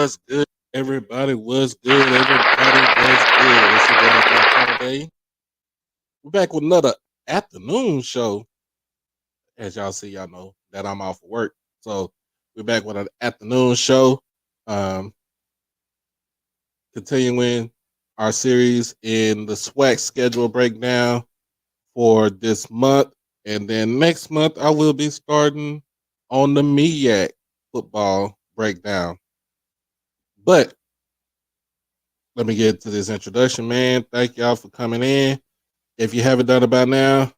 What's good, everybody? What's good, everybody? What's good? It's your boy Holiday. We're back with another afternoon show. As y'all see, y'all know that I'm off of work, so we're back with an afternoon show. Um, Continuing our series in the SWAC schedule breakdown for this month, and then next month I will be starting on the MEAC football breakdown. But let me get to this introduction, man. Thank y'all for coming in. If you haven't done it by now,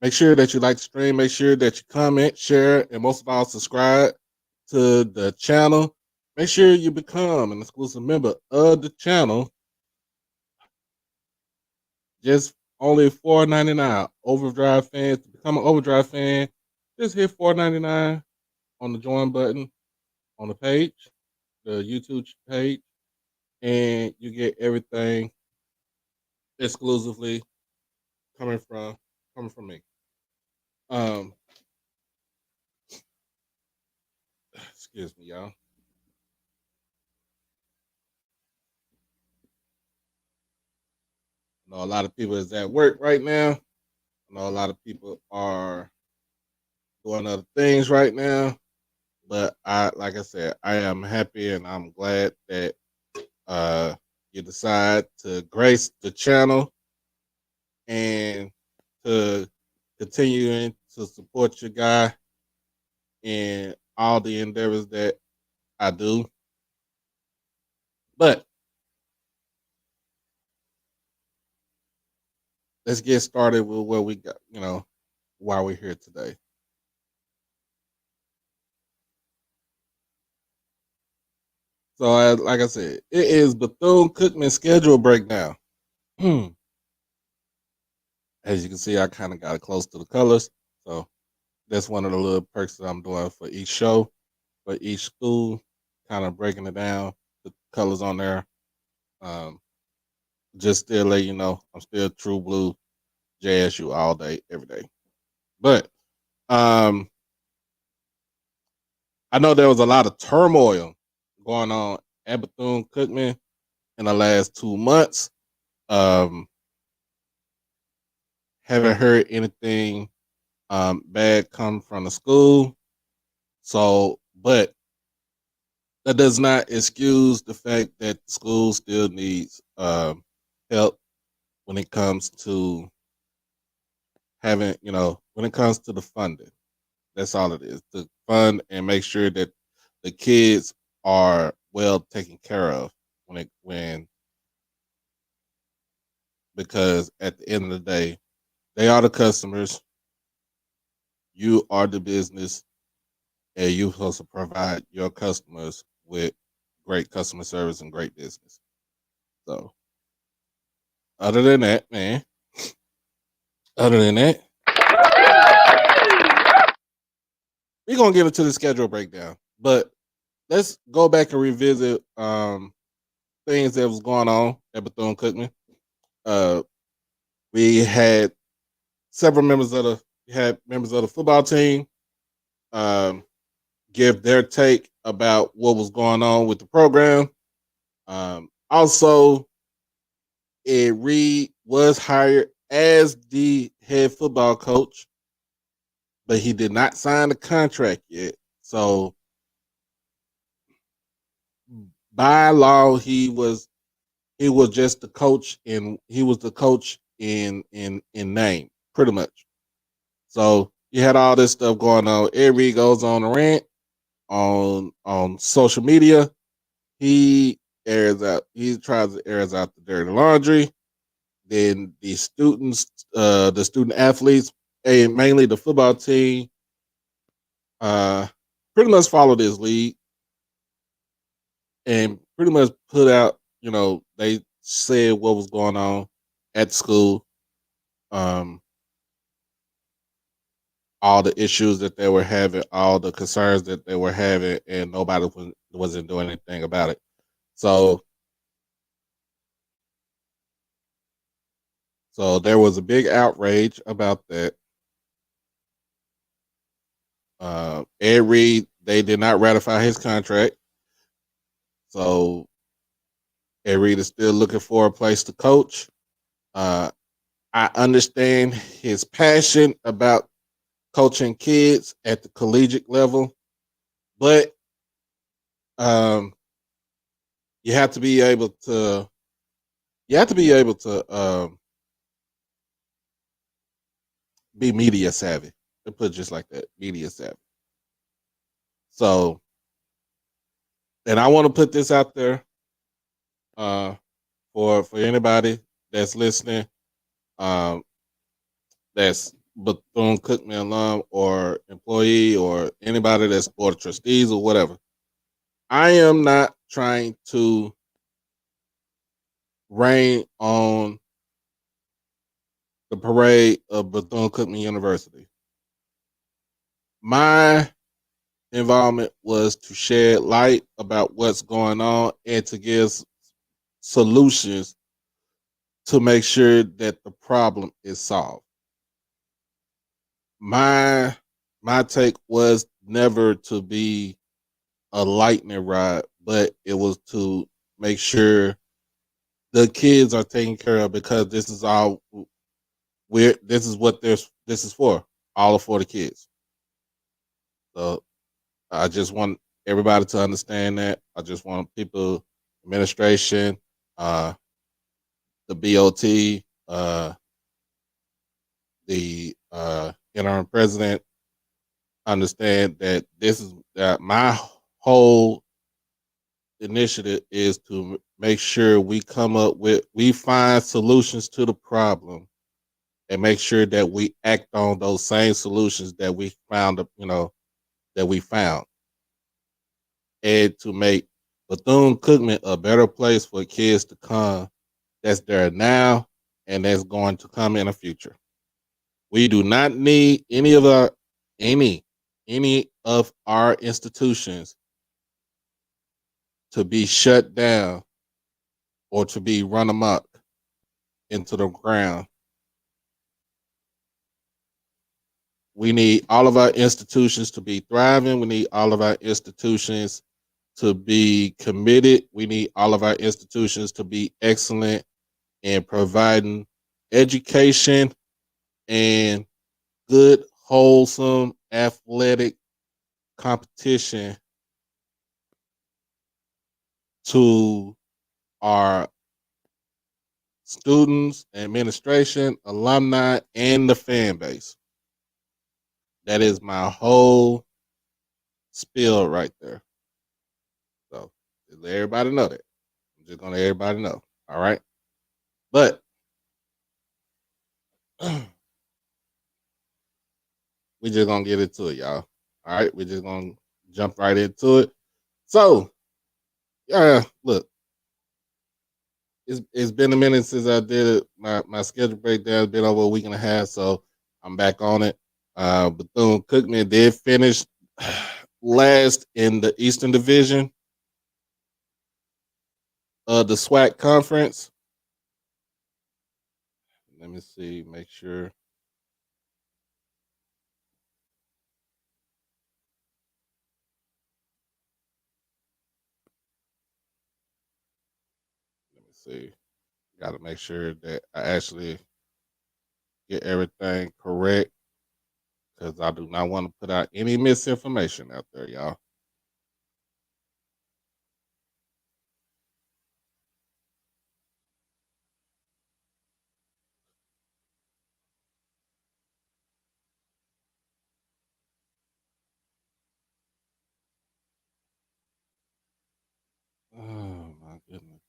make sure that you like the stream. Make sure that you comment, share, and most of all, subscribe to the channel. Make sure you become an exclusive member of the channel. Just only $4.99. OverDrive fans, to become an OverDrive fan, just hit $4.99 on the join button on the page, the YouTube page, and you get everything exclusively coming from me. Excuse me, y'all. I know a lot of people is at work right now. I know a lot of people are doing other things right now. But like I said, I am happy and I'm glad that you decide to grace the channel and to continuing to support your guy in all the endeavors that I do. But let's get started with what we got, why we're here today. So, like I said, it is Bethune Cookman schedule breakdown. As you can see, I kind of got it close to the colors. So that's one of the little perks that I'm doing for each show, for each school, kind of breaking it down, the colors on there. Just still let you know, I'm still true blue JSU all day, every day. But I know there was a lot of turmoil going on at Bethune Cookman in the last 2 months. Haven't heard anything bad come from the school. So, but that does not excuse the fact that the school still needs help when it comes to having, when it comes to the funding. That's all it is, to fund and make sure that the kids are well taken care of because at the end of the day, they are the customers, you are the business, and you're supposed to provide your customers with great customer service and great business. So, other than that, we're gonna get into the schedule breakdown. But let's go back and revisit things that was going on at Bethune Cookman. We had several members of the football team give their take about what was going on with the program. Also, Ed Reed was hired as the head football coach, but he did not sign the contract yet. So by law, he was just the coach, and he was the coach in name, pretty much. So you had all this stuff going on. Ed Reed goes on a rant on social media. He tries to air out the dirty laundry. Then the students, the student athletes, and mainly the football team, pretty much followed his lead and pretty much put out, they said what was going on at school, all the issues that they were having, all the concerns that they were having, and nobody wasn't doing anything about it. So there was a big outrage about that. Ed Reed, they did not ratify his contract. So Ed Reed is still looking for a place to coach. Uh, I understand his passion about coaching kids at the collegiate level, but um, you have to be able to be media savvy. To put it just like that, media savvy. So, and I want to put this out there uh, for anybody that's listening, um, that's Bethune Cookman alum or employee or anybody that's board of trustees or whatever. I am not trying to rain on the parade of Bethune Cookman University. My involvement was to shed light about what's going on and to give solutions to make sure that the problem is solved. My my take was never to be a lightning rod, but it was to make sure the kids are taken care of because this is all we're this is what this is for. All for the kids. So I just want everybody to understand that. I just want people, administration, uh, the BOT, the interim president, understand that this is that my whole initiative is to make sure we find solutions to the problem and make sure that we act on those same solutions that we found, that we found, and to make Bethune Cookman a better place for kids to come that's there now and that's going to come in the future. We do not need any any of our institutions to be shut down or to be run amok into the ground. We need all of our institutions to be thriving. We need all of our institutions to be committed. We need all of our institutions to be excellent in providing education and good, wholesome, athletic competition to our students, administration, alumni, and the fan base. That is my whole spiel right there. So just let everybody know that. I'm just gonna let everybody know. All right. But we just gonna get into it, y'all. All right, we just gonna jump right into it. So, yeah, look, it's been a minute since I did it. My schedule breakdown has been over a week and a half, so I'm back on it. Bethune Cookman did finish last in the Eastern Division of the SWAC conference. Let me see, make sure. Let me see. Got to make sure that I actually get everything correct because I do not want to put out any misinformation out there, y'all. Oh my goodness.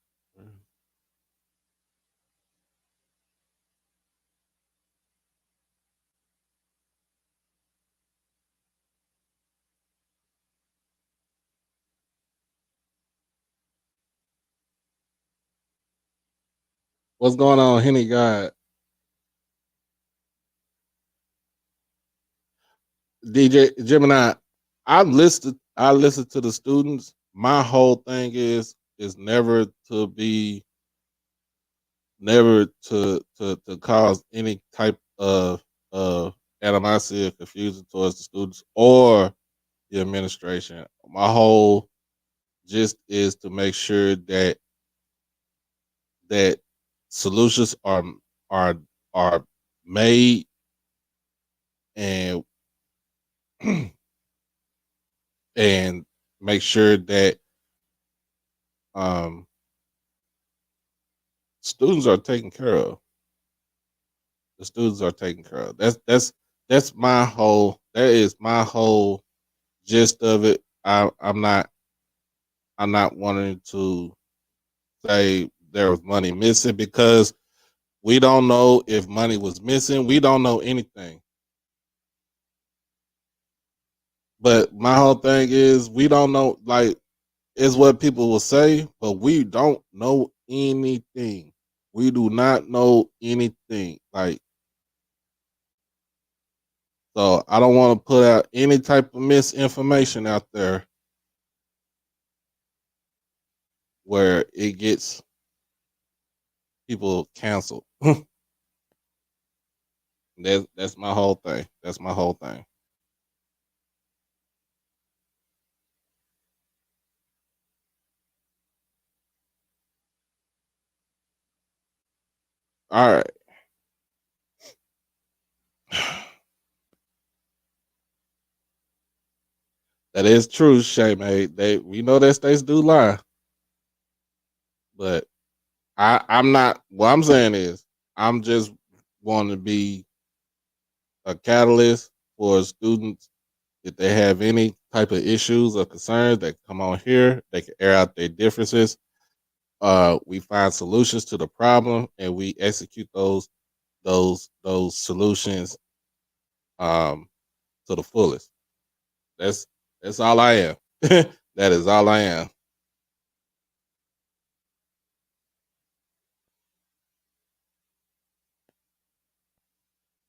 What's going on, Henny God? DJ Gemini, I listed to the students. My whole thing is never to cause any type of animosity or confusion towards the students or the administration. My whole gist is to make sure that solutions are are made and and make sure that um, students are taken care of. The students are taken care of. That's my whole. That is my whole gist of it. I'm not wanting to say there was money missing because we don't know if money was missing. We don't know anything. But my whole thing is we don't know. Like is what people will say, but we don't know anything. We do not know anything. Like so, I don't want to put out any type of misinformation out there where it gets people canceled. That's my whole thing. That's my whole thing. All right. That is true, Shay. They we know that states do lie, but I'm not. What I'm saying is, I'm just want to be a catalyst for students if they have any type of issues or concerns. They come on here. They can air out their differences. We find solutions to the problem, and we execute those solutions um, to the fullest. That's that's all I am. That is all I am.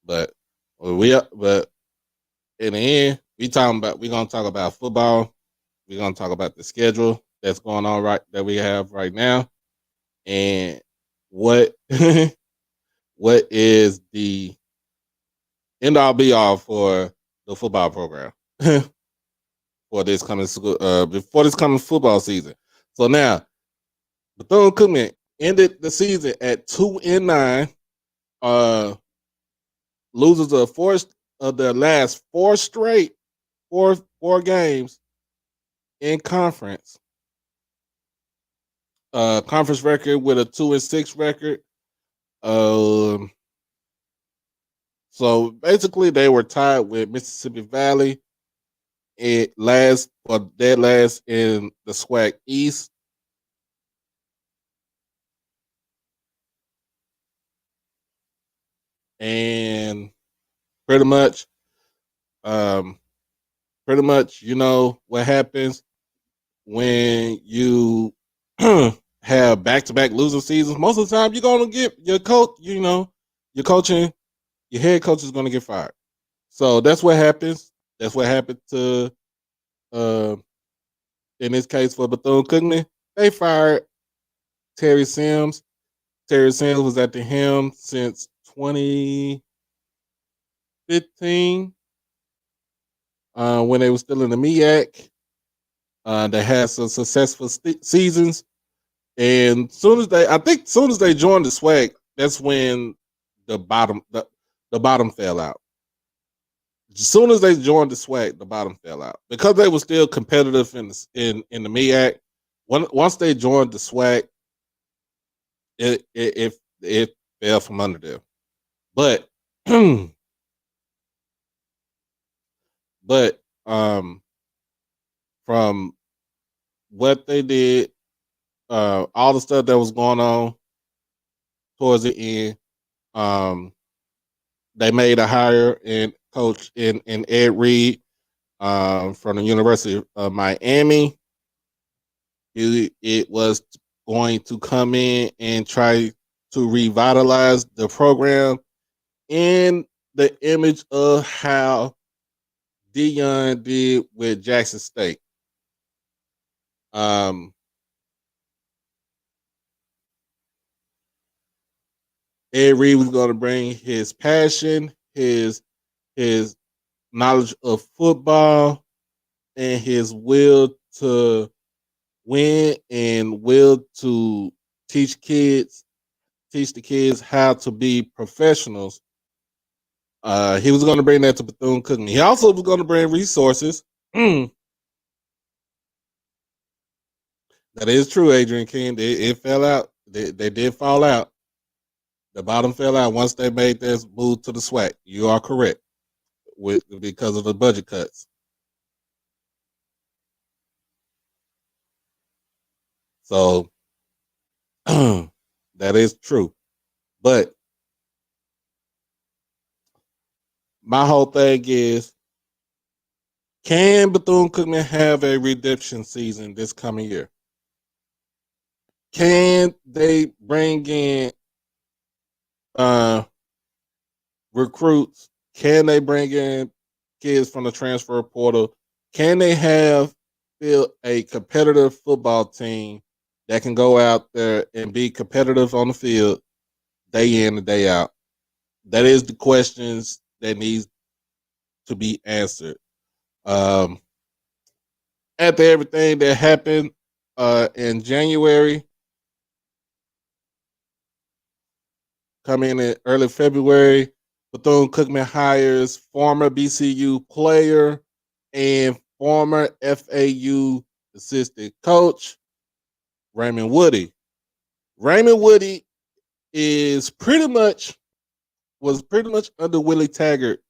But but in the end, we're gonna talk about football. We're gonna talk about the schedule that's going on right that we have right now, and what what is the end all be all for the football program for this coming school before this coming football season. So now Bethune Cookman ended the season at 2-9, uh, losers of their last four games in conference. Conference record with a 2-6 record. Um, so basically, they were tied with Mississippi Valley. It last or dead last in the SWAC East. And pretty much, um, you know what happens when you have back-to-back losing seasons. Most of the time, you're gonna get your coach. You know, your coaching, your head coach is gonna get fired. So that's what happens. That's what happened to, uh, in this case for Bethune Cookman. They fired Terry Sims. Terry Sims was at the helm since 2015 when they were still in the MEAC. They had some successful seasons, and I think soon as they joined the SWAC, that's when the bottom the bottom fell out. As soon as they joined the SWAC, the bottom fell out because they were still competitive in the MEAC. Once they joined the SWAC, it fell from under them. But but from what they did, all the stuff that was going on towards the end, um, they made a hire in coach in Ed Reed from the University of Miami. It was going to come in and try to revitalize the program in the image of how Dion did with Jackson State. Um, Ed Reed was going to bring his passion, his knowledge of football, and his will to when and will to teach the kids how to be professionals. He was going to bring that to Bethune Cookman. He also was going to bring resources. That is true, Adrian King. It fell out. They did fall out. The bottom fell out once they made this move to the SWAC. You are correct because of the budget cuts. So that is true. But my whole thing is, can Bethune Cookman have a redemption season this coming year? Can they bring in recruits? Can they bring in kids from the transfer portal? Can they have build a competitive football team that can go out there and be competitive on the field day in and day out? That is the questions that needs to be answered. After everything that happened in January, coming in early February, Bethune Cookman hires former BCU player and former FAU assistant coach Raymond Woodie. Raymond Woodie was pretty much under Willie Taggart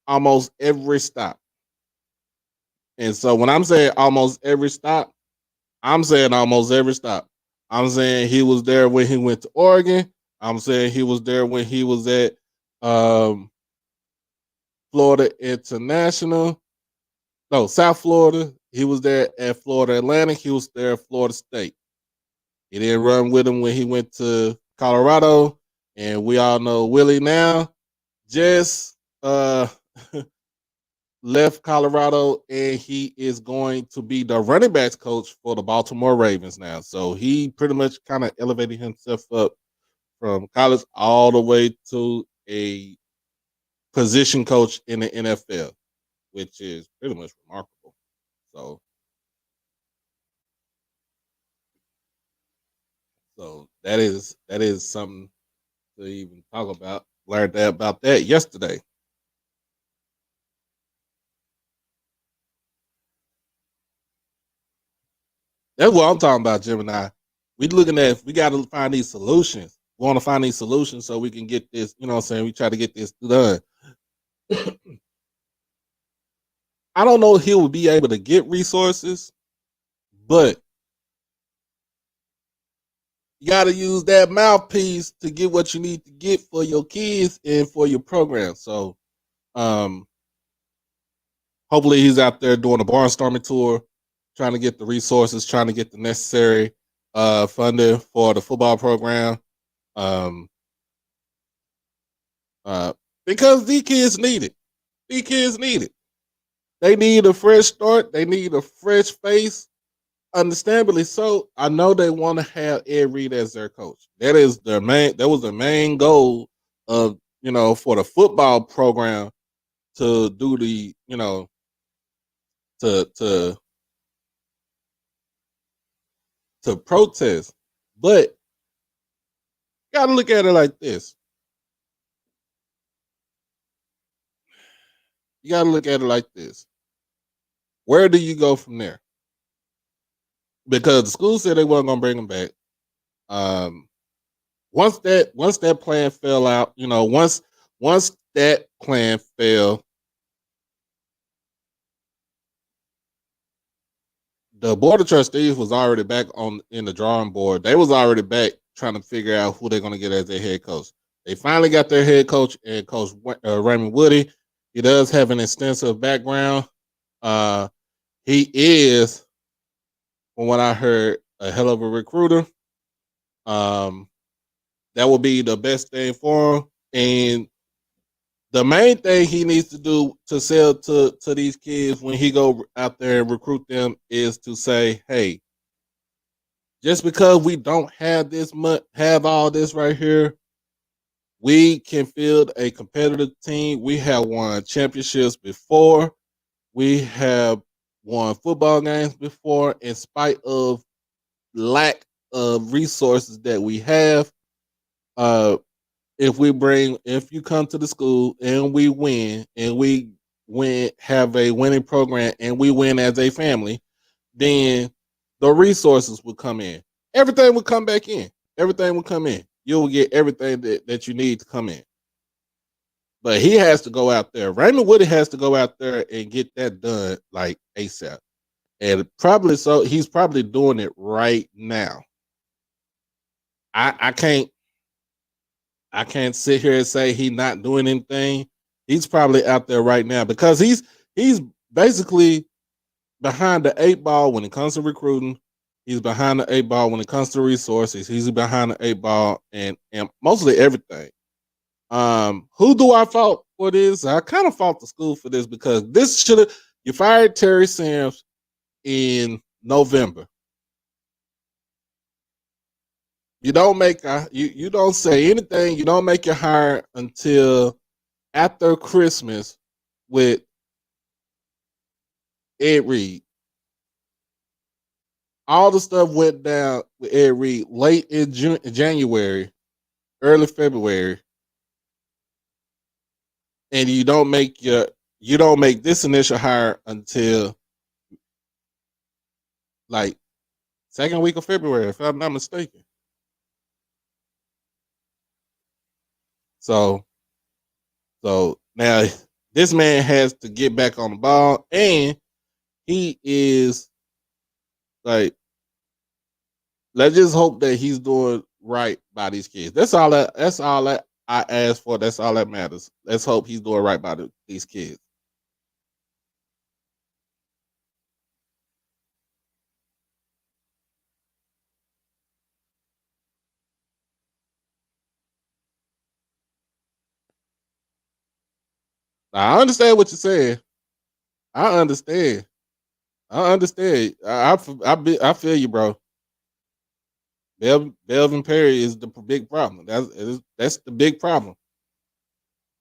almost every stop. And so when I'm saying almost every stop, I'm saying almost every stop. I'm saying he was there when he went to Oregon. I'm saying he was there when he was at Florida International. No, South Florida. He was there at Florida Atlantic. He was there at Florida State. He didn't run with him when he went to Colorado. And we all know Willie now just left Colorado, and he is going to be the running backs coach for the Baltimore Ravens now. So he pretty much kind of elevated himself up from college all the way to a position coach in the NFL, which is pretty much remarkable. So that is something to even talk about. Learned about that yesterday. That's what I'm talking about, Gemini. We got to find these solutions. We want to find these solutions so we can get this, you know what I'm saying? We try to get this done. I don't know if he will be able to get resources, but you got to use that mouthpiece to get what you need to get for your kids and for your program. So, hopefully he's out there doing a barnstorming tour, trying to get the resources, trying to get the necessary funding for the football program. Because these kids need it. These kids need it. They need a fresh start. They need a fresh face. Understandably so. I know they want to have Ed Reed as their coach. That was the main goal of, for the football program to do the, to protest. But you gotta look at it like this. You gotta look at it like this. Where do you go from there? Because the school said they weren't gonna bring them back. Once that plan fell out, once that plan fell, the board of trustees was already back in the drawing board. They was already back trying to figure out who they're going to get as their head coach. They finally got their head coach, and Coach Raymond Woodie. He does have an extensive background. He is, from what I heard, a hell of a recruiter. That would be the best thing for him. And the main thing he needs to do to sell to these kids when he go out there and recruit them is to say, hey, just because we don't have all this right here, we can field a competitive team. We have won championships before. We have won football games before, in spite of lack of resources that we have. Uh, if you come to the school and we win, and we have a winning program, and we win as a family, then the resources will come in. Everything will come back in. Everything will come in. You'll get everything that you need to come in. But he has to go out there. Raymond Woodie has to go out there and get that done like ASAP. And probably so he's probably doing it right now. I can't sit here and say he's not doing anything. He's probably out there right now because he's basically behind the 8 ball when it comes to recruiting. He's behind the 8 ball when it comes to resources. He's behind the 8 ball and mostly everything. Who do I fault for this? I kind of fault the school for this because this should have you fired Terry Sims in November. You don't make you don't say anything. You don't make your hire until after Christmas with Ed Reed. All the stuff went down with Ed Reed late in January, early February, and you don't make this initial hire until like second week of February, if I'm not mistaken. So now this man has to get back on the ball, and he is like, let's just hope that he's doing right by these kids. That's all that I ask for. That's all that matters. Let's hope he's doing right by these kids. Now, I understand what you're saying. I understand. I understand. I feel you, bro. Belvin Perry is the big problem. That's the big problem.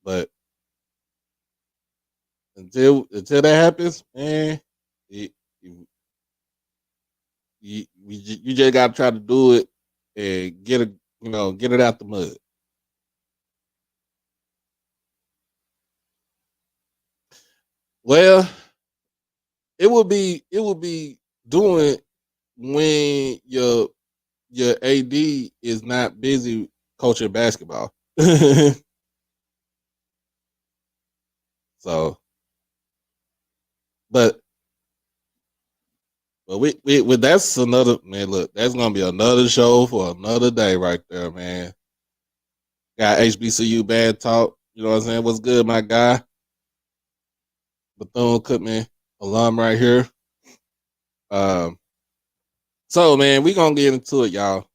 But until that happens, man, it, you just got to try to do it and get it out the mud. Well, it will be doing when your AD is not busy coaching basketball. So, but we that's another man. Look, that's gonna be another show for another day, right there, man. Got HBCU bad talk. You know what I'm saying? What's good, my guy? Bethune Cookman alum right here. Um, so man, we gonna get into it, y'all.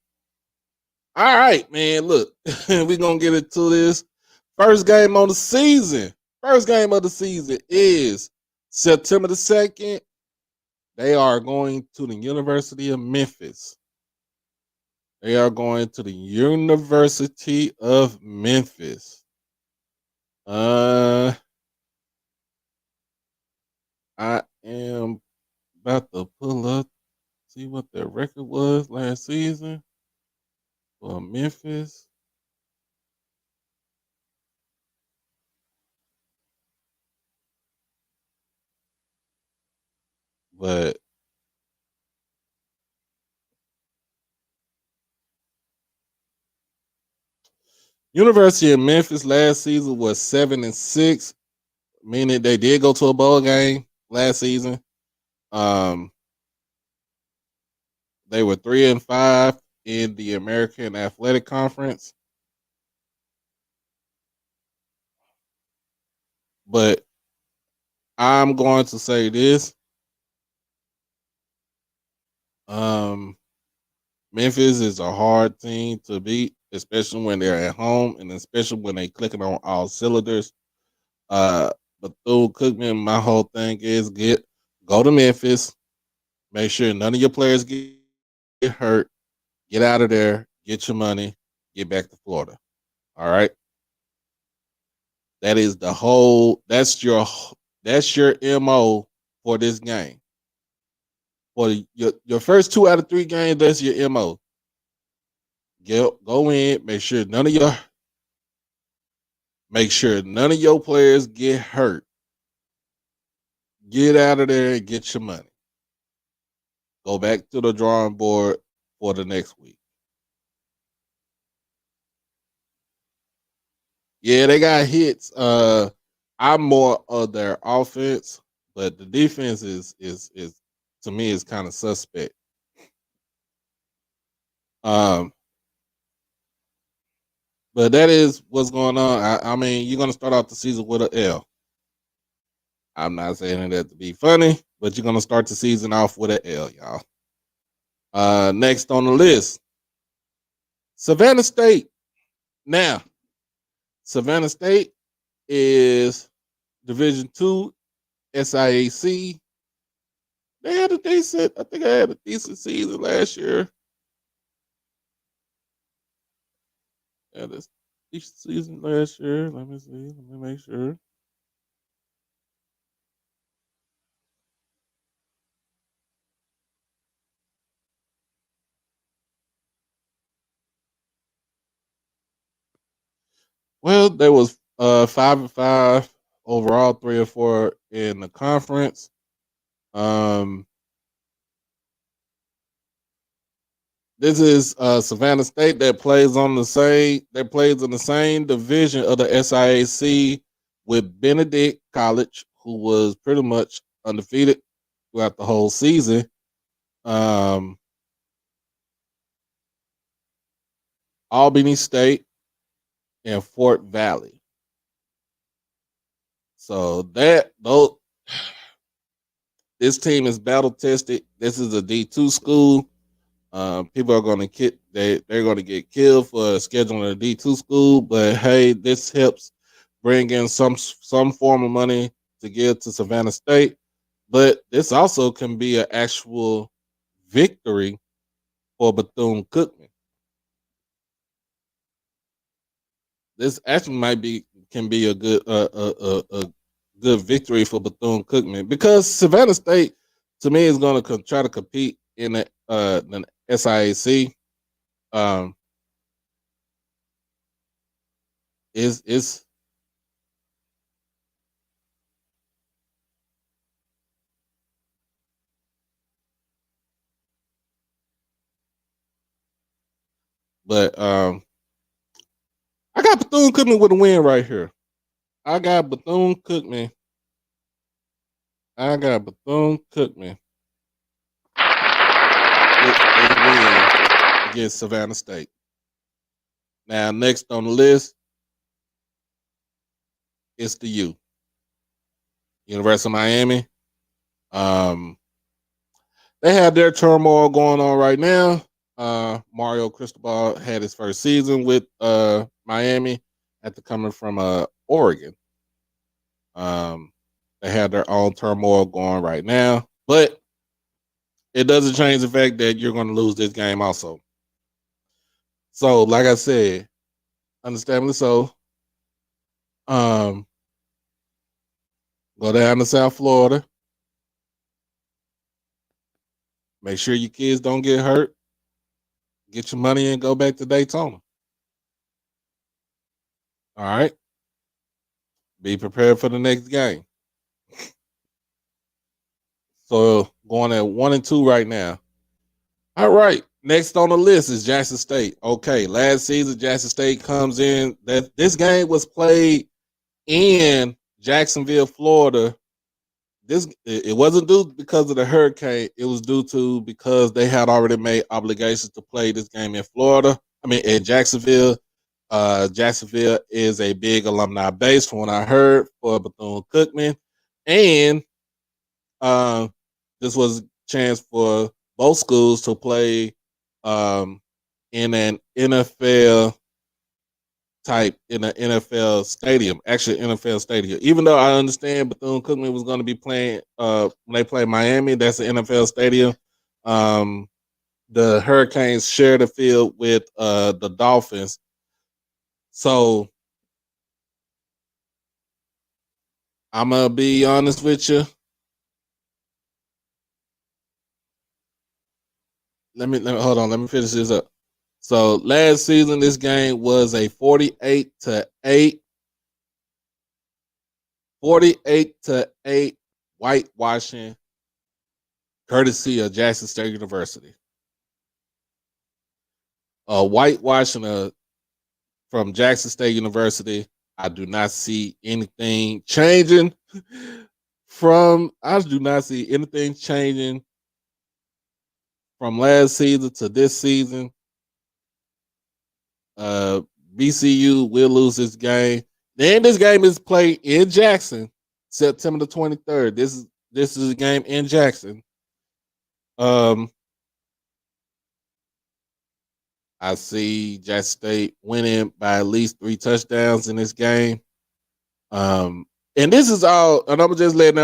All right, man. Look, we gonna get into this. First game on the season. First game of the season is September the 2nd. They are going to the University of Memphis. They are going to the University of Memphis. I am about to pull up, see what their record was last season for Memphis. But University of Memphis last season was 7-6, meaning they did go to a bowl game last season. Um, they were 3-5 in the American Athletic Conference. But I'm going to say this. Um, Memphis is a hard team to beat, especially when they're at home and especially when they clicking on all cylinders. Bethune Cookman, my whole thing is go to Memphis, make sure none of your players get hurt, get out of there, get your money, get back to Florida. All right. That is that's your MO for this game. for your first 2 out of 3 games. That's your MO. Go in, make sure none of your players get hurt. Get out of there and get your money. Go back to the drawing board for the next week. Yeah, they got hits. I'm more of their offense, but the defense is to me is kind of suspect. Um, but that is what's going on. I mean, you're gonna start off the season with an L. I'm not saying that to be funny, but you're gonna start the season off with an L, y'all. Next on the list, Savannah State. Now, Savannah State is Division II SIAC. They had a decent, I think I had a decent season last year. Had a decent season last year. Let me see. Let me make sure. Well, there was 5-5 overall, 3-4 in the conference. This is Savannah State that plays in the same division of the SIAC with Benedict College, who was pretty much undefeated throughout the whole season. Albany State and Fort Valley. So this team is battle tested. This is a D2 school. People are going to they're going to get killed for scheduling a D2 school, but hey, this helps bring in some form of money to give to Savannah State. But this also can be an actual victory for Bethune Cookman. This actually can be a good victory for Bethune Cookman because Savannah State to me is going to try to compete in the SIAC. Is but I got Bethune Cookman with a win right here. I got Bethune Cookman. I got Bethune Cookman with a win against Savannah State. Now, next on the list is the University of Miami. They have their turmoil going on right now. Mario Cristobal had his first season with Miami after coming from Oregon. They have their own turmoil going right now, but it doesn't change the fact that you're going to lose this game also. So, like I said, understandably so, go down to South Florida. Make sure your kids don't get hurt. Get your money and go back to Daytona. All right. Be prepared for the next game. So going at 1-2 right now. All right. Next on the list is Jackson State. Okay, last season Jackson State comes in. That this game was played in Jacksonville, Florida. It wasn't due because of the hurricane. It was due to because they had already made obligations to play this game in Florida. I mean, in Jacksonville. Jacksonville is a big alumni base, from what I heard, for Bethune Cookman, and this was a chance for both schools to play in an NFL in an NFL stadium, actually NFL stadium. Even though I understand Bethune Cookman was going to be playing when they play Miami, that's an NFL stadium. The Hurricanes share the field with the Dolphins. So I'm gonna be honest with you. let me hold on. Let me finish this up. So last season, this game was a 48-8, 48-8 whitewashing, courtesy of Jackson State University. Whitewashing from Jackson State University. I do not see anything changing I do not see anything changing from last season to this season. BCU will lose this game. Then this game is played in Jackson, September the 23rd. This is a game in Jackson. I see Jackson State winning by at least 3 touchdowns in this game. And this is all, and I'm just letting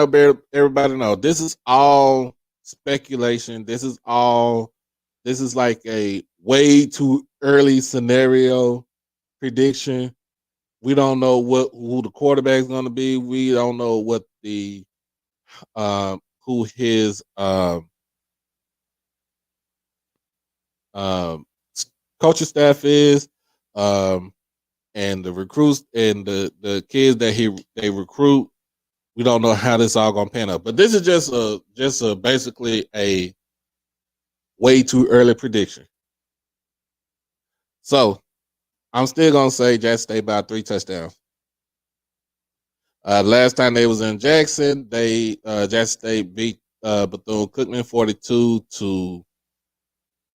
everybody know, this is all speculation. This is like a way too early scenario prediction. We don't know who the quarterback is going to be. We don't know what who his coaching staff is, and the recruits and the kids that they recruit. We don't know how this all gonna pan out. But this is just a basically a way too early prediction. So I'm still gonna say Jackson State by 3 touchdowns. Last time they was in Jackson, Jackson State beat Bethune Cookman 42 to,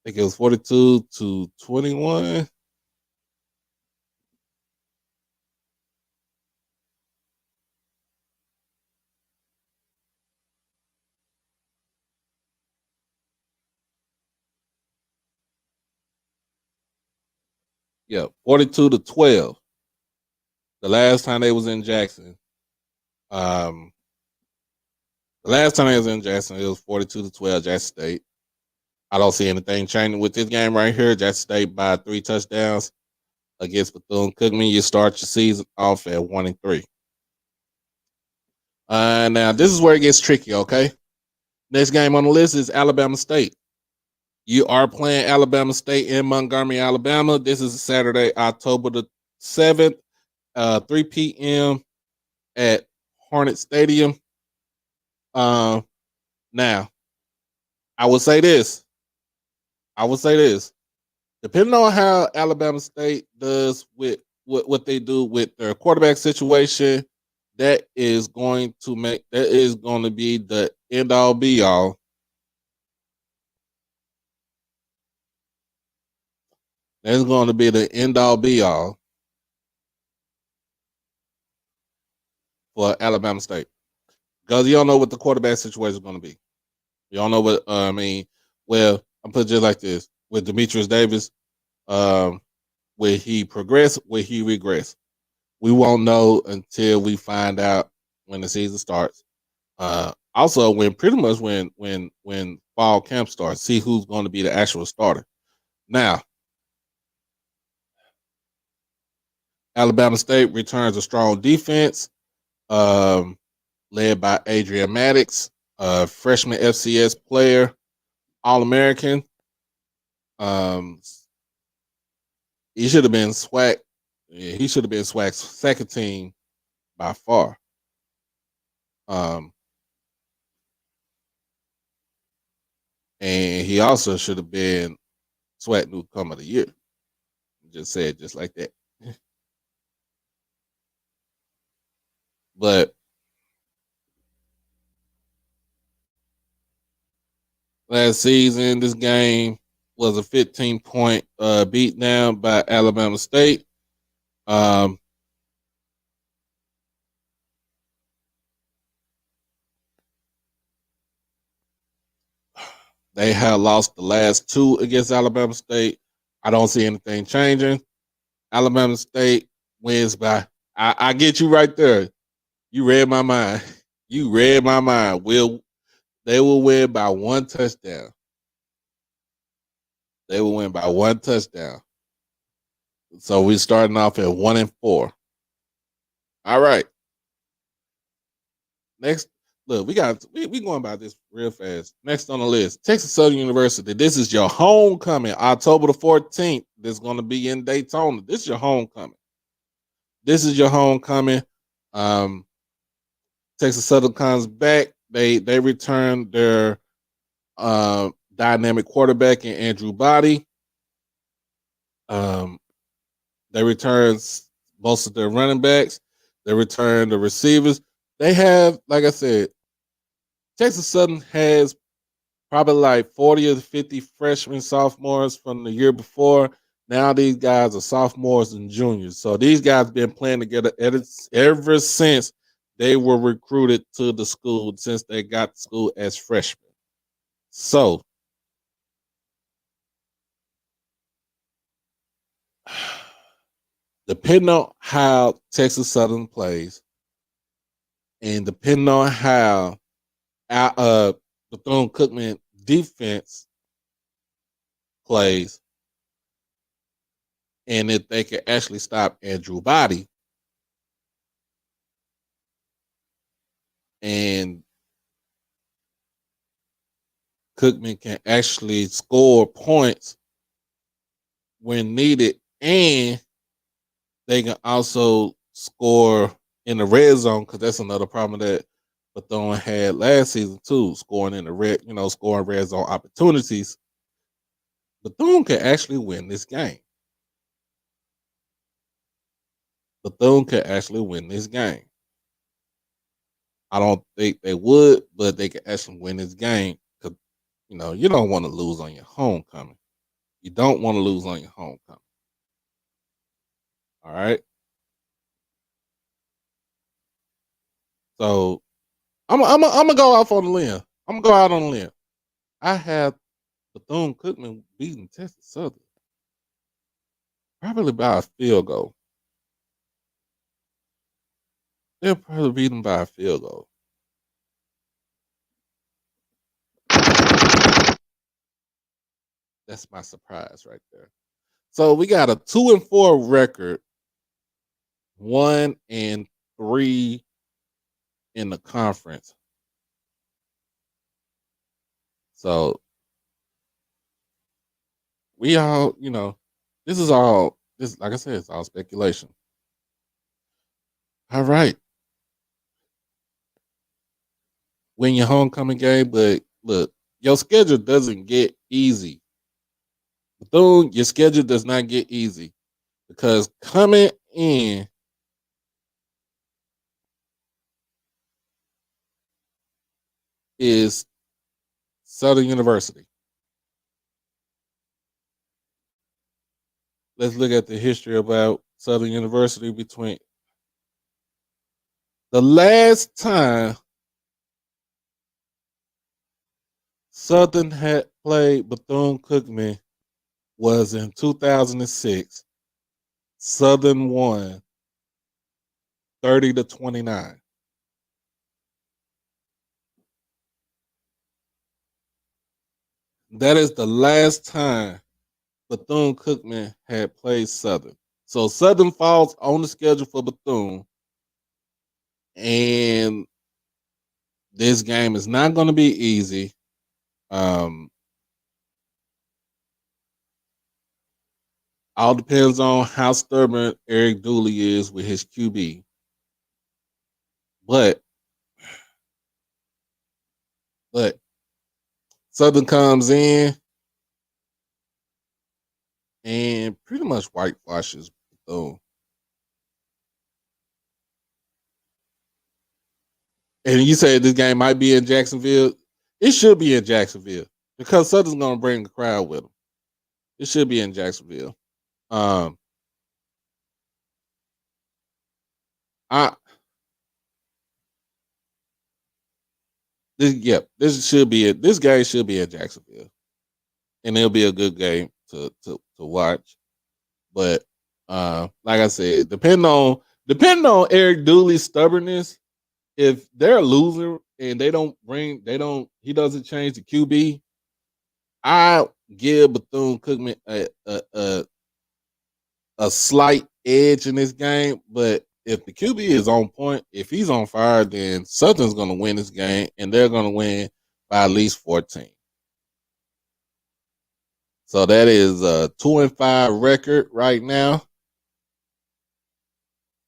I think it was 42 to 21. Yeah, 42 to 12. The last time they was in Jackson. The last time they was in Jackson, it was 42 to 12, Jackson State. I don't see anything changing with this game right here. Jackson State by 3 touchdowns against Bethune Cookman. You start your season off at 1-3. Now this is where it gets tricky. Okay, next game on the list is Alabama State. You are playing Alabama State in Montgomery, Alabama. This is Saturday, October the 7th, 3 p.m. at Hornet Stadium. Now, I will say this. Depending on how Alabama State does with what they do with their quarterback situation, that is going to be the end all be all. That's going to be the end all be all for Alabama State, because you don't know what the quarterback situation is going to be. You don't know what I mean. Well, I'm put it just like this: with Demetrius Davis, will he progress? Will he regress? We won't know until we find out when the season starts. Also, when fall camp starts, see who's going to be the actual starter. Now, Alabama State returns a strong defense, led by Adrian Maddox, freshman FCS player, All-American. He should have been SWAC. Yeah, he should have been SWAC's second team by far. And he also should have been SWAC newcomer of the year. Just said just like that. But last season, this game was a 15-point beat down by Alabama State. They have lost the last 2 against Alabama State. I don't see anything changing. Alabama State wins by, I get you right there. You read my mind. You read my mind. They will win by 1 touchdown. They will win by 1 touchdown. So we're starting off at 1-4. All right. Next, look, we going about this real fast. Next on the list, Texas Southern University. This is your homecoming, October the 14th. This is going to be in Daytona. This is your homecoming. This is your homecoming. Texas Southern comes back. They return their dynamic quarterback in Andrew Body. They return most of their running backs. They return the receivers. They have, like I said, Texas Southern has probably like 40 or 50 freshmen, sophomores from the year before. Now these guys are sophomores and juniors. So these guys been playing together ever since they were recruited to the school, since they got to school as freshmen. So depending on how Texas Southern plays, and depending on how Bethune Cookman defense plays, and if they can actually stop Andrew Body, and Cookman can actually score points when needed, and they can also score in the red zone, because that's another problem that Bethune had last season too, scoring in the red, scoring red zone opportunities. Bethune can actually win this game. Bethune can actually win this game. I don't think they would, but they can actually win this game, because you don't want to lose on your homecoming. You don't want to lose on your homecoming. All right. So I'm gonna go off on the limb. I'm gonna go out on a limb. I have Bethune Cookman beating Texas Southern probably by a field goal. They'll probably beat them by a field goal. That's my surprise right there. So we got a 2-4 record, 1-3 in the conference. So we all, this is all this. Like I said, it's all speculation. All right, win your homecoming game, but look, your schedule doesn't get easy. Bethune, your schedule does not get easy, because coming in is Southern University. Let's look at the history about Southern University. Between the last time Southern had played Bethune Cookman was in 2006. Southern won 30-29. That is the last time Bethune Cookman had played Southern. So Southern falls on the schedule for Bethune, and this game is not going to be easy. All depends on how stubborn Eric Dooley is with his QB. But Southern comes in and pretty much whitewashes Bethune. And you say this game might be in Jacksonville. It should be in Jacksonville, because Southern's going to bring the crowd with them. It should be in Jacksonville. I this game should be in Jacksonville, and it'll be a good game to watch. But like I said, depending on Eric Dooley's stubbornness, if they're losing and he doesn't change the QB, I give Bethune Cookman a slight edge in this game, but if the QB is on point, if he's on fire, then Southern's going to win this game, and they're going to win by at least 14. So that is a 2-5 record right now.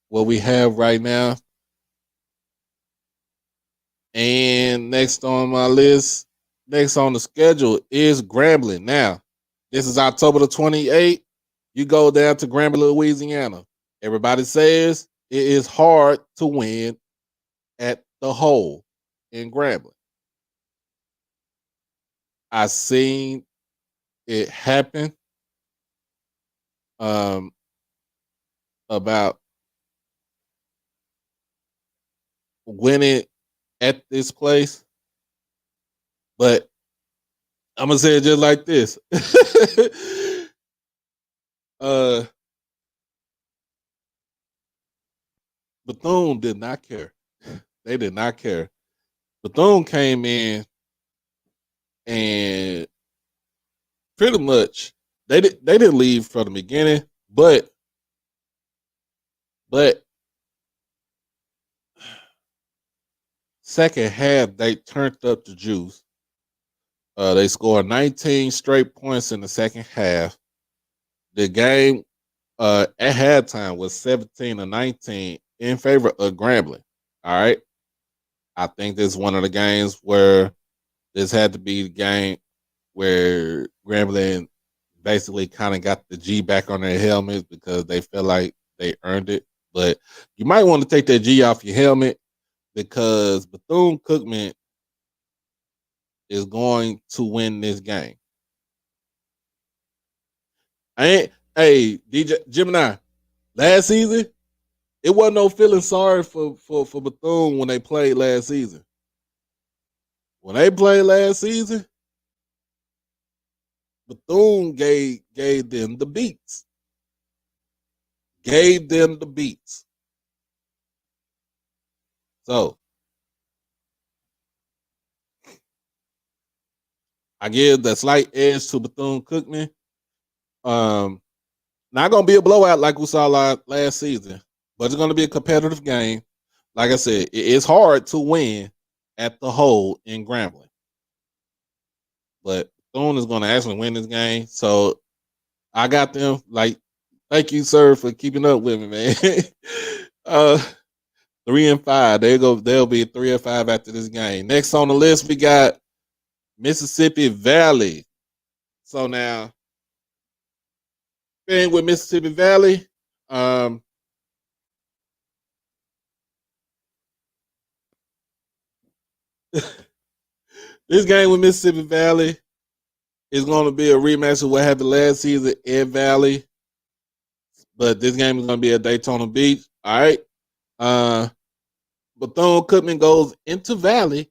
What we have right now. And next on my list, next on the schedule is Grambling. Now, this is October the 28th. You go down to Grambling, Louisiana. Everybody says it is hard to win at the hole in Grambling. I seen it happen about winning at this place, but I'm gonna say it just like this. Bethune did not care. They did not care. Bethune came in and pretty much they didn't leave from the beginning, but second half they turned up the juice. They scored 19 straight points in the second half. The game at halftime was 17-19 in favor of Grambling. All right. I think this is one of the games where this had to be the game where Grambling basically kind of got the G back on their helmets because they felt like they earned it. But you might want to take that G off your helmet because Bethune Cookman is going to win this game. Hey, DJ Gemini, last season, it wasn't no feeling sorry for Bethune when they played last season. When they played last season, Bethune gave them the beats. Gave them the beats. So I give the slight edge to Bethune Cookman. Not gonna be a blowout like we saw last season, but it's gonna be a competitive game. Like I said, it's hard to win at the hole in Grambling, but Bethune is gonna actually win this game. So I got them. Like, thank you, sir, for keeping up with me, man. 3-5. They'll be 3-5 after this game. Next on the list, we got Mississippi Valley. So now, thing with Mississippi Valley, this game with Mississippi Valley is going to be a rematch of what happened last season in Valley, but this game is going to be at Daytona Beach. All right. Bethune Cookman goes into Valley,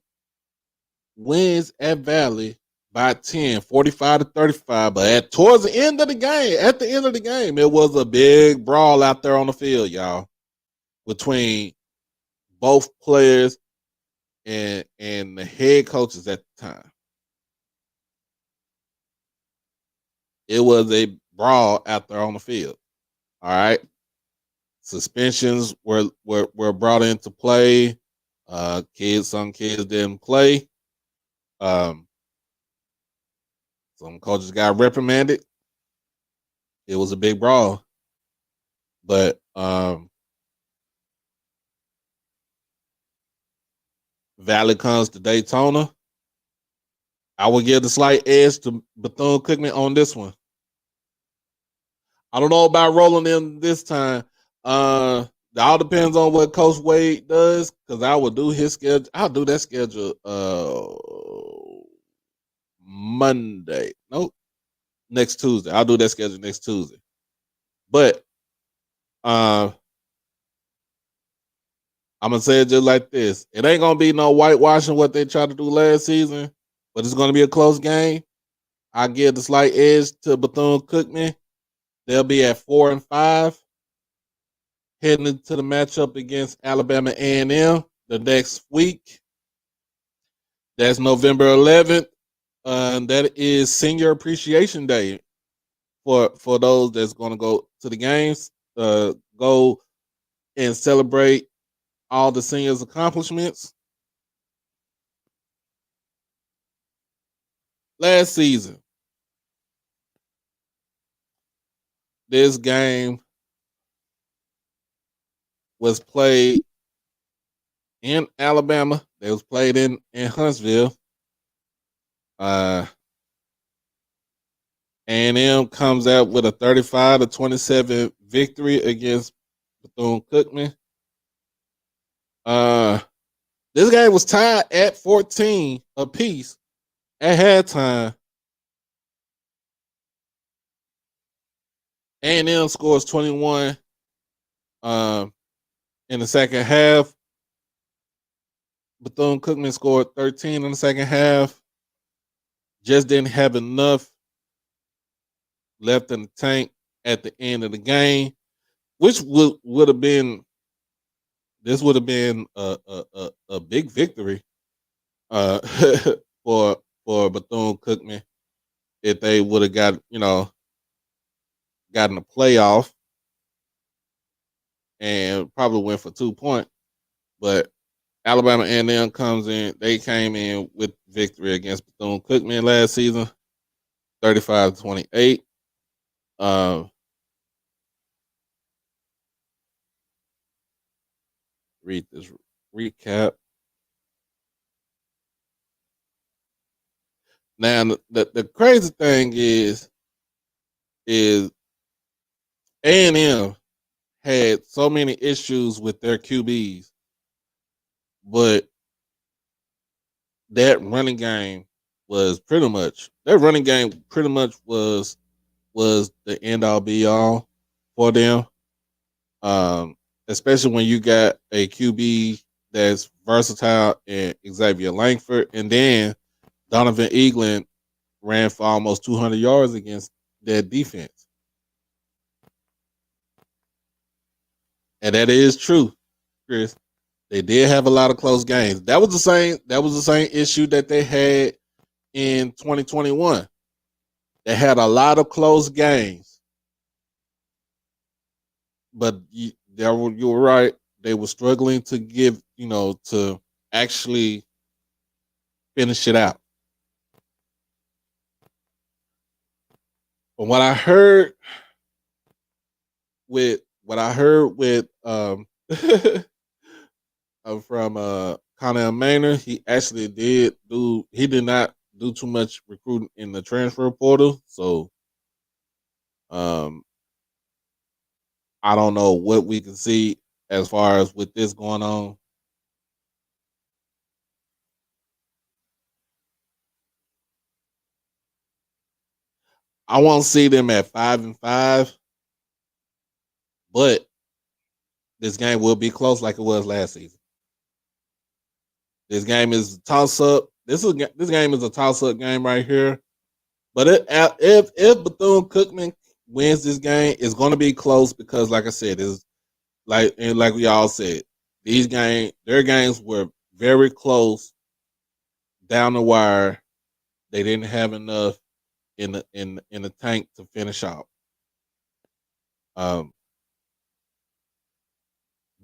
wins at Valley by 10, 45-35. But towards the end of the game, it was a big brawl out there on the field, y'all, between both players and the head coaches at the time. It was a brawl out there on the field. All right. Suspensions were brought into play. Some kids didn't play. Some coaches got reprimanded. It was a big brawl. But Valley comes to Daytona. I will give the slight edge to Bethune Cookman on this one. I don't know about rolling in this time. It all depends on what Coach Wade does, because I will do his schedule. I'll do that schedule Monday. Nope. Next Tuesday. I'll do that schedule next Tuesday. But I'm gonna say it just like this. It ain't gonna be no whitewashing what they tried to do last season, but it's gonna be a close game. I give the slight edge to Bethune Cookman. They'll be at 4-5. Heading into the matchup against Alabama A&M the next week. That's November 11th. That is Senior Appreciation Day for those that's going to go to the games. Go and celebrate all the seniors' accomplishments. Last season, this game was played in Alabama. It was played in Huntsville. A&M comes out with a 35-27 victory against Bethune Cookman. This game was tied at 14 apiece at halftime. A&M scores 21 in the second half. Bethune Cookman scored 13 in the second half. Just didn't have enough left in the tank at the end of the game, which would have been a big victory uh, for Bethune Cookman if they would have gotten a playoff and probably went for 2 points. But Alabama A&M comes in. They came in with victory against Bethune Cookman last season, 35-28. Read this recap. Now the crazy thing is A&M had so many issues with their QBs, but that running game was pretty much was the end all be all for them. Especially when you got a QB that's versatile and Xavier Langford, and then Donovan Eaglin ran for almost 200 yards against that defense. And that is true, Chris. They did have a lot of close games. That was the same issue that they had in 2021. They had a lot of close games. But you were right. They were struggling to to actually finish it out. But what I heard with from Connell Maynard, he did not do too much recruiting in the transfer portal. So I don't know what we can see as far as with this going on. I won't see them at 5-5, but this game will be close like it was last season. This game is a toss up. This game is a toss up game right here. But if Bethune Cookman wins this game, it's going to be close because, like I said, is like we all said, their games were very close down the wire. They didn't have enough in the tank to finish out.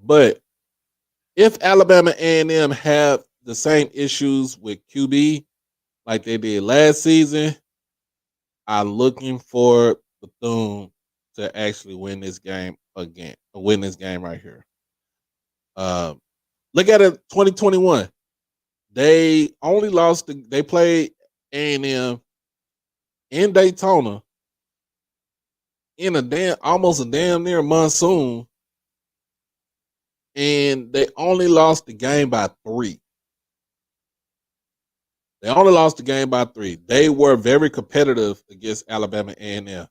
But if Alabama A&M have the same issues with QB like they did last season, I'm looking for Bethune to actually win this game again, or win this game right here. Look at it, 2021. They only lost. They played A&M in Daytona in almost a damn near monsoon, and they only lost the game by 3. They only lost the game by 3. They were very competitive against Alabama A&M.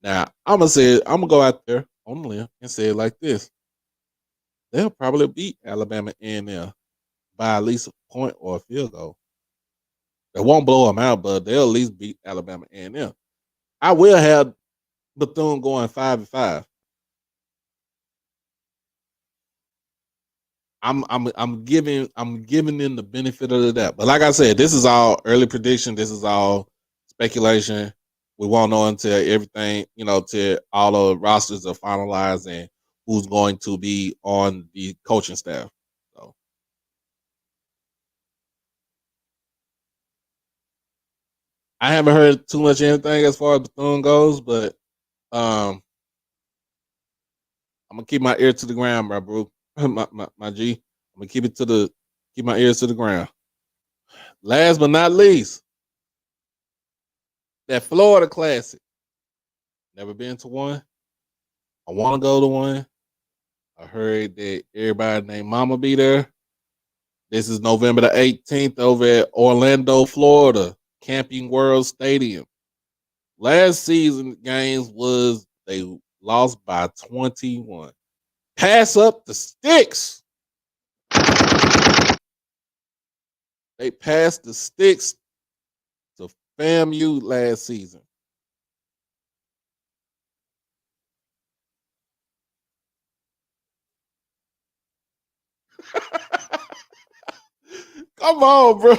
Now I'm gonna go out there on the limb and say it like this: they'll probably beat Alabama A&M by at least a point or a field goal. They won't blow them out, but they'll at least beat Alabama A&M. I will have Bethune going 5-5. I'm giving them the benefit of the doubt. But like I said, this is all early prediction. This is all speculation. We won't know until everything, till all the rosters are finalized and who's going to be on the coaching staff. So I haven't heard too much anything as far as Bethune goes, but I'm gonna keep my ear to the ground, bro. my G. I'm gonna keep my ears to the ground. Last but not least, that Florida Classic. Never been to one. I want to go to one. I heard that everybody named Mama be there. This is November the 18th over at Orlando, Florida, Camping World Stadium. Last season games was they lost by 21. Pass up the sticks. They passed the sticks to FAMU last season. Come on, bro.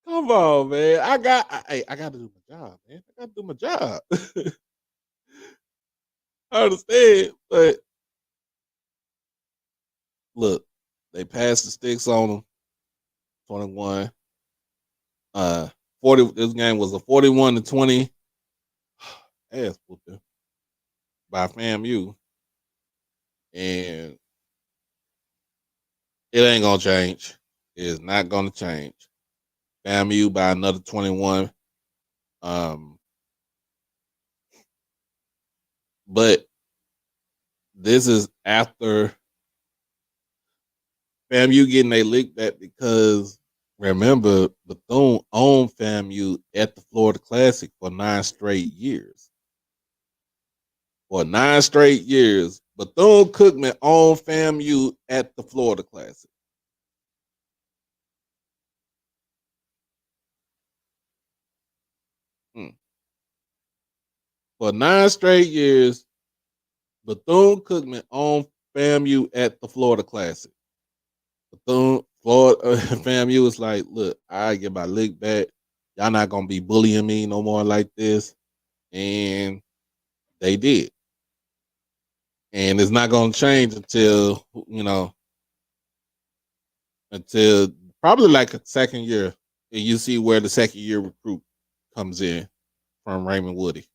Come on, man. I got to do my job, man. I got to do my job. I understand, but look, they passed the sticks on them. 21. 40. This game was a 41-20 ass whooping by FAMU, and it ain't gonna change. It is not gonna change. FAMU by another 21. Um, but this is after FAMU getting a lick back because remember Bethune owned FAMU at the Florida Classic for 9 straight years. For 9 straight years, Bethune Cookman owned FAMU at the Florida Classic. Hmm. For 9 straight years, Bethune Cookman owned FAMU at the Florida Classic. Bethune, Florida, FAMU was like, look, I get my lick back. Y'all not gonna be bullying me no more like this. And they did. And it's not gonna change until, until probably like a second year. And you see where the second year recruit comes in from Raymond Woodie.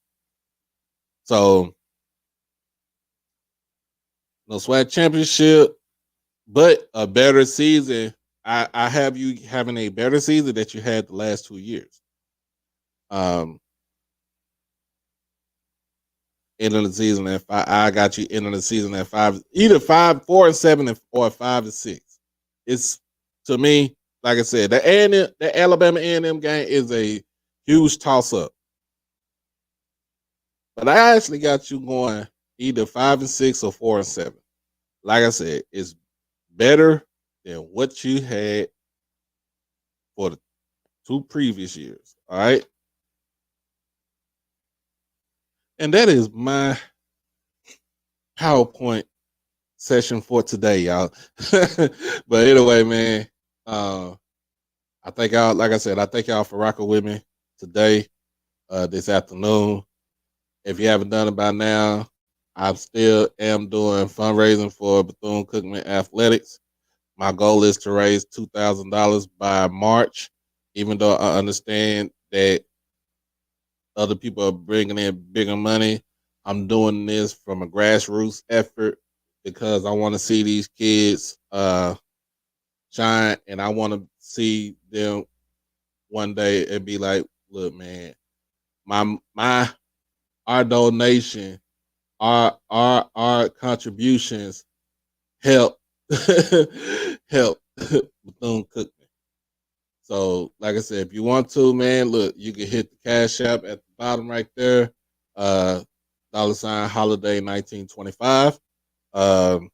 So no SWAC championship, but a better season. I have you having a better season that you had the last 2 years. Um, End of the season at 5. I got you end of the season at 5, either 5, 4, and 7, or 5-6. It's to me, like I said, the Alabama A&M game is a huge toss up. But I actually got you going either 5-6 or 4-7. Like I said, it's better than what you had for the 2 previous years. All right. And that is my PowerPoint session for today, y'all. But anyway, man, I thank y'all, like I said, I thank y'all for rocking with me today, this afternoon. If you haven't done it by now, I still am doing fundraising for Bethune Cookman Athletics. My goal is to raise $2,000 by March, even though I understand that other people are bringing in bigger money. I'm doing this from a grassroots effort because I want to see these kids shine, and I want to see them one day and be like, look, man, my our donation, our contributions help help Bethune Cookman. So, like I said, if you want to, man, look, you can hit the Cash App at the bottom right there. $ holiday 1925. Um,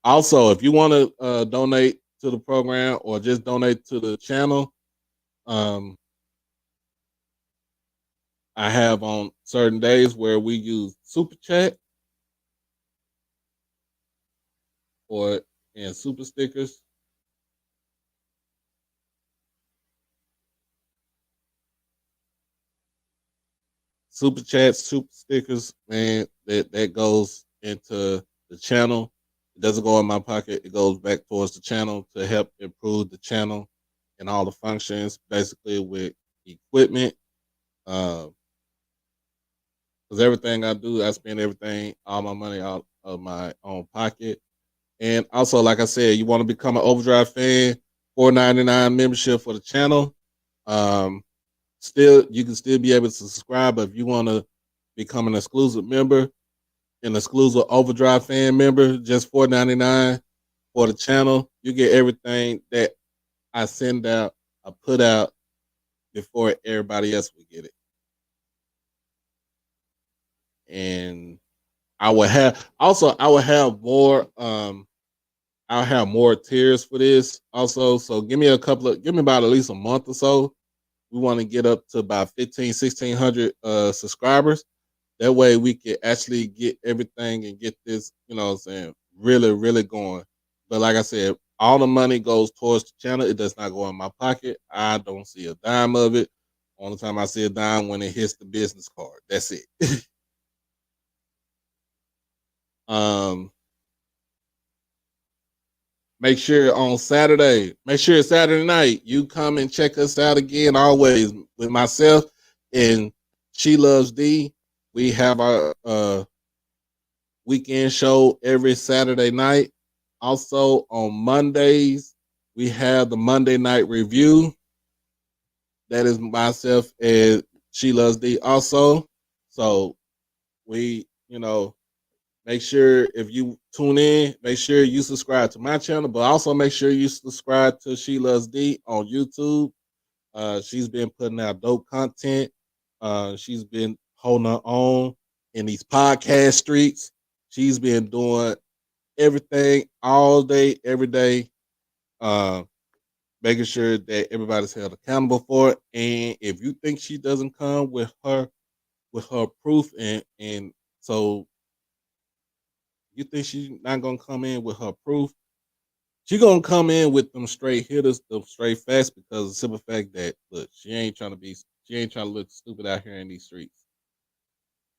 Also, if you want to donate to the program or just donate to the channel, um, I have on certain days where we use Super Chat or and Super Stickers. super chats, super stickers, man, that goes into the channel. It doesn't go in my pocket. It goes back towards the channel to help improve the channel and all the functions, basically with equipment. Because everything I do, I spend everything, all my money out of my own pocket. And also, like I said, you want to become an OverDrive fan, $4.99 membership for the channel. Um, Still, you can still be able to subscribe, but if you want to become an exclusive member, an exclusive OverDrive fan member, just $4.99 for the channel, you get everything that I send out, I put out before everybody else will get it. And I will have more I'll have more tiers for this also. So give me about at least a month or so. We want to get up to about 1,600 subscribers. That way we can actually get everything and get this, what I'm saying, really, really going. But like I said, all the money goes towards the channel. It does not go in my pocket. I don't see a dime of it. Only time I see a dime when it hits the business card. That's it. um, make sure Saturday night, you come and check us out again, always with myself and She Loves D. We have our weekend show every Saturday night. Also on Mondays, we have the Monday night review. That is myself and She Loves D also. So we, make sure if you tune in, make sure you subscribe to my channel, but also make sure you subscribe to She Loves D on YouTube. She's been putting out dope content. She's been holding her own in these podcast streets. She's been doing everything all day, every day, uh, making sure that everybody's held accountable for it. And if you think she doesn't come with her proof, and so you think she's not gonna come in with her proof, she gonna come in with them straight hitters, them straight facts, because the simple fact that look, she ain't trying to look stupid out here in these streets.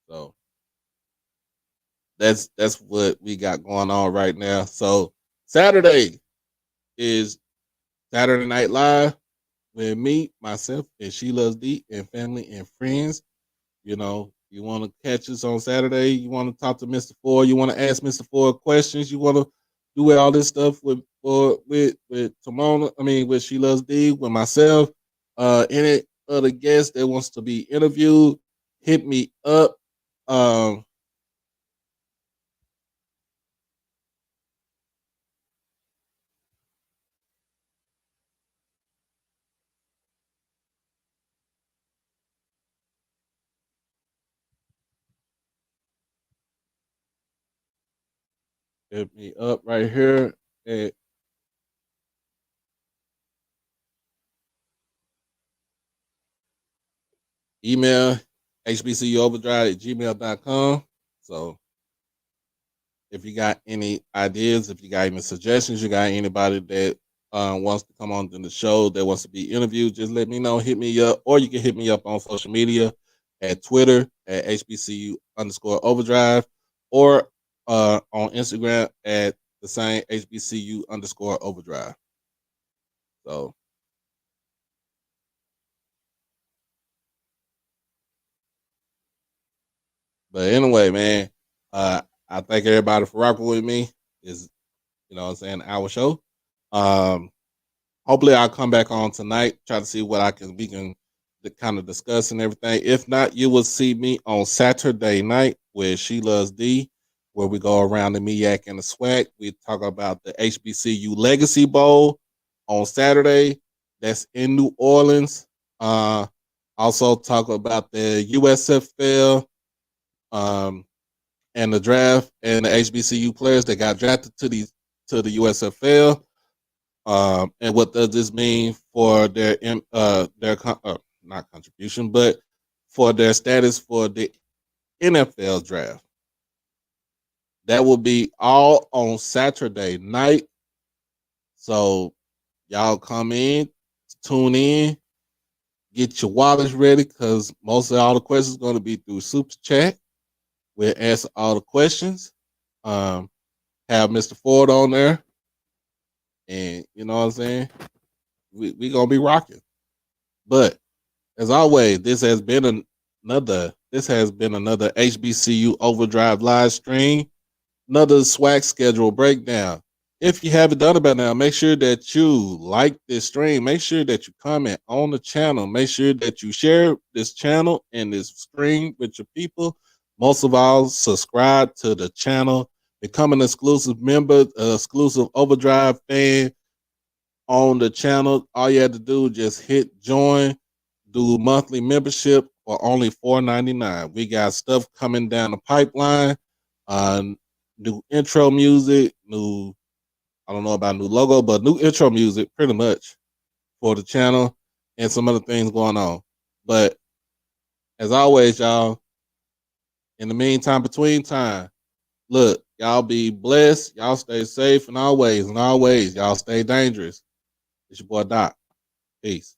So that's what we got going on right now. So Saturday is Saturday Night Live with me, myself, and She Loves D, and family and friends. You want to catch us on Saturday. You want to talk to Mr. Ford. You want to ask Mr. Ford questions. You want to do all this stuff with Timona. I mean, with She Loves D, with myself. Any other guest that wants to be interviewed, hit me up. Um, Hit me up right here at email hbcuoverdrive@gmail.com. So if you got any ideas, if you got any suggestions, you got anybody that wants to come on to the show, that wants to be interviewed, just let me know. Hit me up, or you can hit me up on social media at Twitter at HBCU_overdrive, or on Instagram at the same HBCU_overdrive. So, but anyway, man, I thank everybody for rocking with me. Is what I'm saying, our show. Um, Hopefully I'll come back on tonight, try to see what we can kind of discuss and everything. If not, you will see me on Saturday night with She Loves D, where we go around the MEAC and the SWAC. We talk about the HBCU Legacy Bowl on Saturday. That's in New Orleans. Also talk about the USFL and the draft and the HBCU players that got drafted to the USFL. And what does this mean for their not contribution, but for their status for the NFL draft? That will be all on Saturday night. So y'all come in, tune in, Get your wallets ready because most of all the questions going to be through Super Chat. We'll answer all the questions. Um, have Mr. Ford on there. And you know what I'm saying? We going to be rocking. But as always, this has been another HBCU Overdrive live stream, another swag schedule breakdown. If you haven't done it by now, make sure that you like this stream. Make sure that you comment on the channel. Make sure that you share this channel and this stream with your people. Most of all, subscribe to the channel. Become an exclusive member, exclusive Overdrive fan on the channel. All you have to do is just hit join, do monthly membership for only $4.99. We got stuff coming down the pipeline. Uh, New intro music, new I don't know about new logo, but new intro music pretty much for the channel and some other things going on. But as always, y'all, in the meantime, between time, look, y'all be blessed, y'all stay safe and always, y'all stay dangerous. It's your boy Doc. Peace.